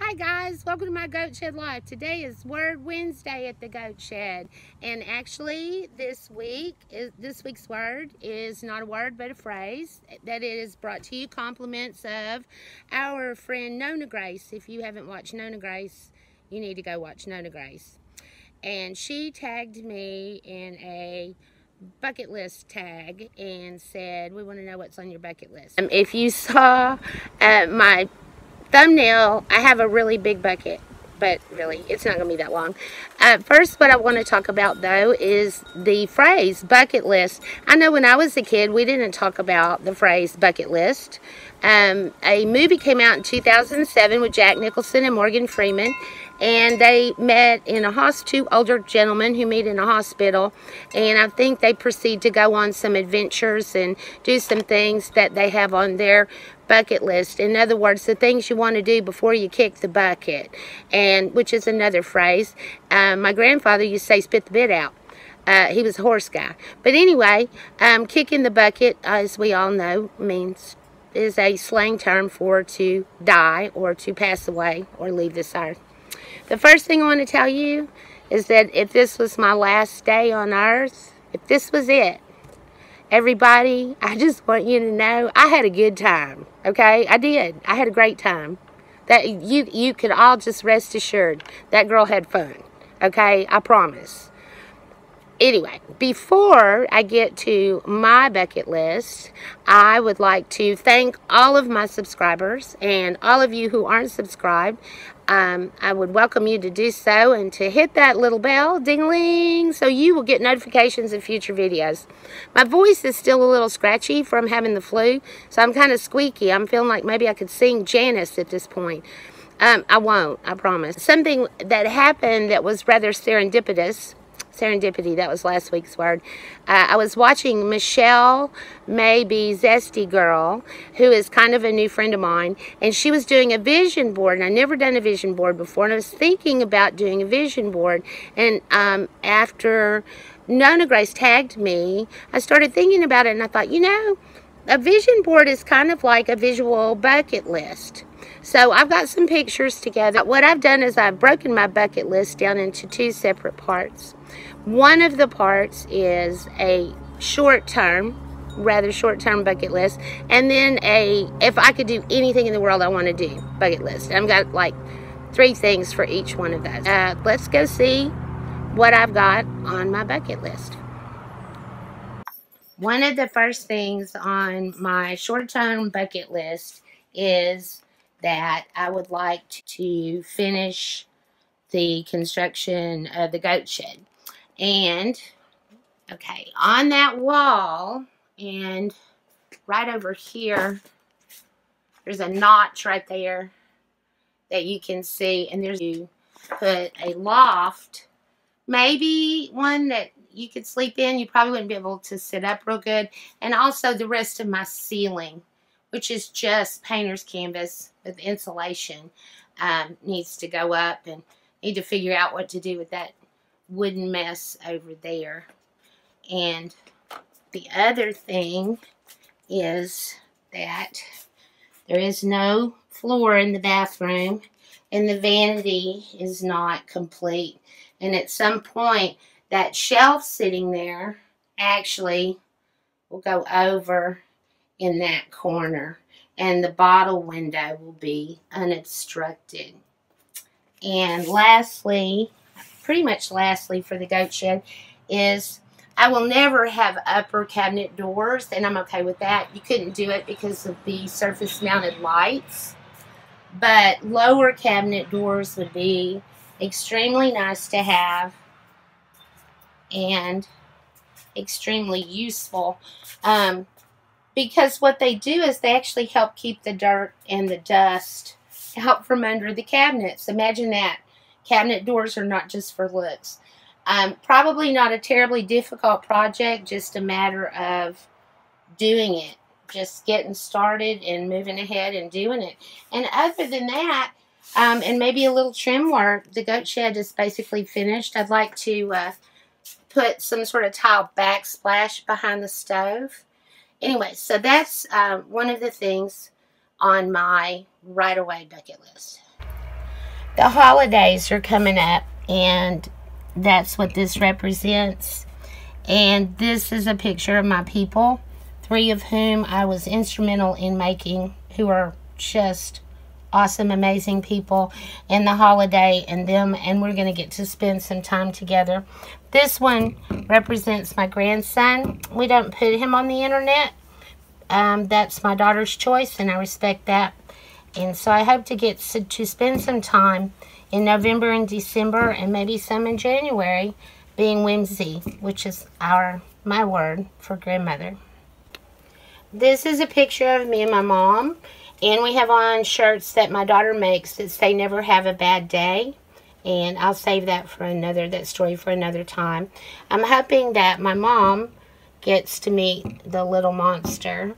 Hi guys, welcome to my Goat Shed Life. Today is Word Wednesday at the Goat Shed, and actually this week's word is not a word but a phrase that is brought to you compliments of our friend Nona Grace. If you haven't watched Nona Grace, you need to go watch Nona Grace. And she tagged me in a bucket list tag and said, we want to know what's on your bucket list. If you saw my thumbnail, I have a really big bucket, but really it's not gonna be that long. First, what I want to talk about though is the phrase bucket list. I know when I was a kid we didn't talk about the phrase bucket list. A movie came out in 2007 with Jack Nicholson and Morgan Freeman, and they met in a hospital, two older gentlemen who meet in a hospital, and I think they proceed to go on some adventures and do some things that they have on their bucket list. In other words, the things you want to do before you kick the bucket, and which is another phrase. My grandfather used to say spit the bit out. He was a horse guy. But anyway, kicking the bucket, as we all know, is a slang term for to die or to pass away or leave this earth. The first thing I want to tell you is that if this was my last day on earth, if this was it, everybody, I just want you to know I had a good time. Okay, I did. I had a great time. That you could all just rest assured that girl had fun. Okay, I promise. Anyway, before I get to my bucket list, I would like to thank all of my subscribers and all of you who aren't subscribed. I would welcome you to do so and to hit that little bell, ding-a-ling, so you will get notifications of future videos. My voice is still a little scratchy from having the flu, so I'm kind of squeaky. I'm feeling like maybe I could sing Janice at this point. I won't, I promise. Something that happened that was rather serendipitous. Serendipity, that was last week's word. I was watching Michelle Maybe Zesty Girl, who is kind of a new friend of mine, and she was doing a vision board, and I'd never done a vision board before, and I was thinking about doing a vision board, and after Nona Grace tagged me, I started thinking about it, and I thought, you know, a vision board is kind of like a visual bucket list. So I've got some pictures together. What I've done is I've broken my bucket list down into two separate parts. One of the parts is a rather short-term bucket list, and then if I could do anything in the world I want to do bucket list. I've got like 3 things for each one of those. Let's go see what I've got on my bucket list. One of the first things on my short-term bucket list is that I would like to finish the construction of the goat shed. And, okay, on that wall and right over here, there's a notch right there that you can see. And there's you put a loft, maybe one that you could sleep in. You probably wouldn't be able to sit up real good. And also the rest of my ceiling, which is just painter's canvas with insulation, needs to go up, and need to figure out what to do with that wooden mess over there. And the other thing is that there is no floor in the bathroom, and the vanity is not complete. And at some point, that shelf sitting there actually will go over in that corner, and the bottle window will be unobstructed. And lastly, pretty much lastly for the goat shed, is I will never have upper cabinet doors, and I'm okay with that. You couldn't do it because of the surface mounted lights, but lower cabinet doors would be extremely nice to have and extremely useful, because what they do is they actually help keep the dirt and the dust out from under the cabinets. Imagine that. Cabinet doors are not just for looks. Probably not a terribly difficult project, just a matter of doing it. Just getting started and moving ahead and doing it. And other than that, and maybe a little trim work, the goat shed is basically finished. I'd like to put some sort of tile backsplash behind the stove. Anyway, so that's one of the things on my right away bucket list. The holidays are coming up, and that's what this represents. And this is a picture of my people, 3 of whom I was instrumental in making, who are just awesome, amazing people, and the holiday and them, and we're going to get to spend some time together. This one represents my grandson. We don't put him on the internet. That's my daughter's choice, and I respect that. And so I hope to get to spend some time in November and December, and maybe some in January, being whimsy, which is my word for grandmother. This is a picture of me and my mom, and we have on shirts that my daughter makes that say "Never Have a Bad Day," and I'll save that story for another time. I'm hoping that my mom gets to meet the little monster,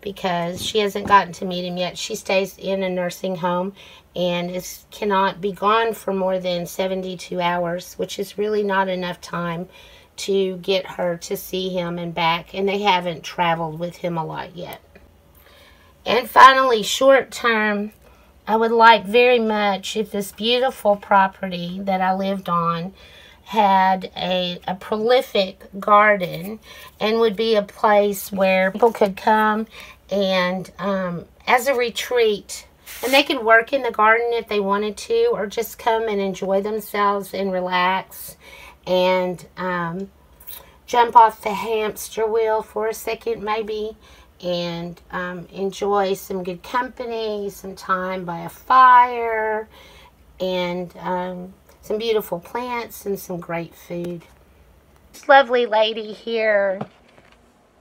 because she hasn't gotten to meet him yet. She stays in a nursing home and cannot be gone for more than 72 hours, which is really not enough time to get her to see him and back, and they haven't traveled with him a lot yet. And finally, short term, I would like very much if this beautiful property that I lived on had a prolific garden and would be a place where people could come and as a retreat, and they could work in the garden if they wanted to, or just come and enjoy themselves and relax and jump off the hamster wheel for a second maybe, and enjoy some good company, some time by a fire, and some beautiful plants and some great food. This lovely lady here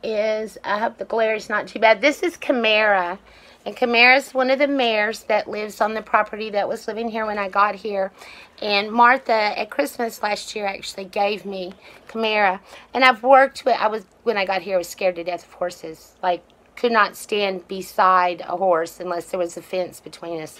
is, I hope the glare is not too bad. This is Camara, and Camara is one of the mares that lives on the property that was living here when I got here. And Martha at Christmas last year actually gave me Camara, and I've worked with. When I got here, I was scared to death of horses. Like, could not stand beside a horse unless there was a fence between us.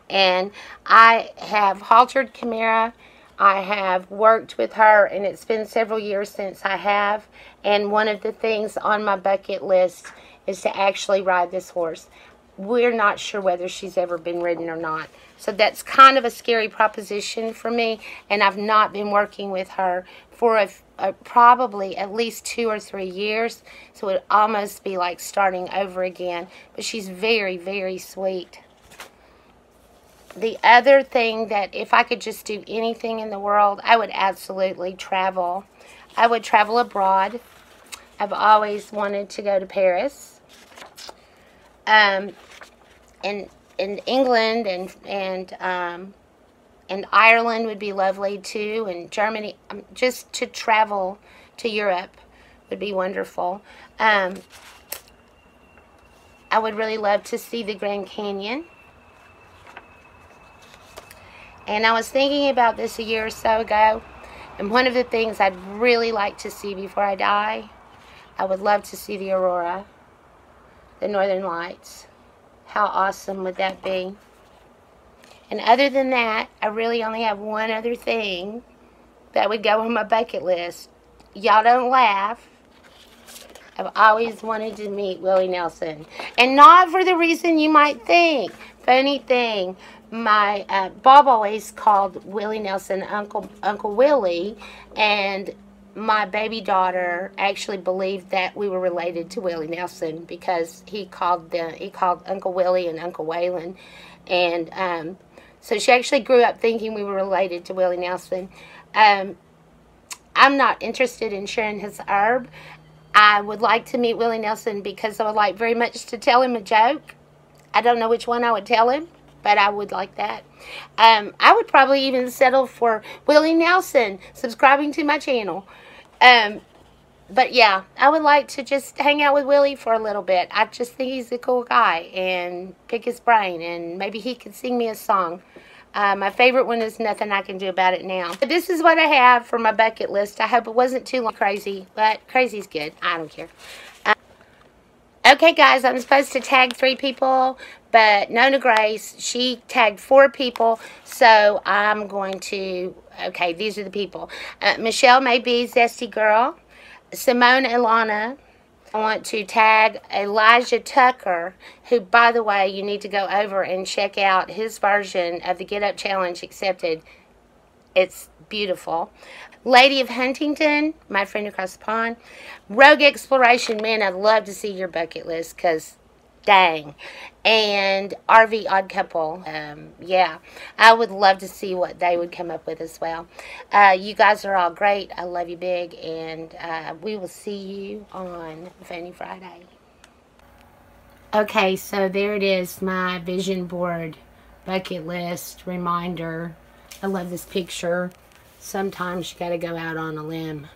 And I have haltered Camara. I have worked with her, and it's been several years since I have. And one of the things on my bucket list is to actually ride this horse. We're not sure whether she's ever been ridden or not. So that's kind of a scary proposition for me, and I've not been working with her for probably at least 2 or 3 years. So it would almost be like starting over again. But she's very, very sweet. The other thing that if I could just do anything in the world, I would absolutely travel. I would travel abroad. I've always wanted to go to Paris. And England and Ireland would be lovely too, and Germany. Just to travel to Europe would be wonderful. I would really love to see the Grand Canyon. And I was thinking about this a year or so ago, and one of the things I'd really like to see before I die, I would love to see the aurora, the northern lights. How awesome would that be? And other than that, I really only have one other thing that would go on my bucket list. Y'all don't laugh. I've always wanted to meet Willie Nelson. And not for the reason you might think. Funny thing, my Bob always called Willie Nelson Uncle Willie, and my baby daughter actually believed that we were related to Willie Nelson, because he called Uncle Willie and Uncle Waylon, and so she actually grew up thinking we were related to Willie Nelson. I'm not interested in sharing his herb. I would like to meet Willie Nelson because I would like very much to tell him a joke. I don't know which one I would tell him, but I would like that. I would probably even settle for Willie Nelson subscribing to my channel. But yeah, I would like to just hang out with Willie for a little bit. I just think he's a cool guy, and pick his brain, and maybe he could sing me a song. My favorite one is Nothing I Can Do About It Now. But this is what I have for my bucket list. I hope it wasn't too long crazy, but crazy's good. I don't care. Okay, guys, I'm supposed to tag 3 people, but Nona Grace, she tagged 4 people, so I'm going to, okay, these are the people. Michelle May B, Zesty Girl, Simone Ilana, I want to tag Elijah Tucker, who, by the way, you need to go over and check out his version of the Get Up Challenge Accepted. It's beautiful. Lady of Huntington, my friend across the pond. Rogue Exploration, man, I'd love to see your bucket list, because dang. And RV Odd Couple, yeah, I would love to see what they would come up with as well. You guys are all great. I love you big, and we will see you on Funny Friday. Okay, so there it is, my vision board bucket list reminder. I love this picture. Sometimes you gotta go out on a limb.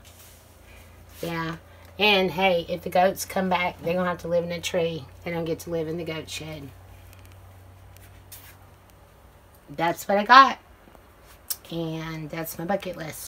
Yeah. And hey, if the goats come back, they're gonna have to live in a tree. They don't get to live in the goat shed. That's what I got. And that's my bucket list.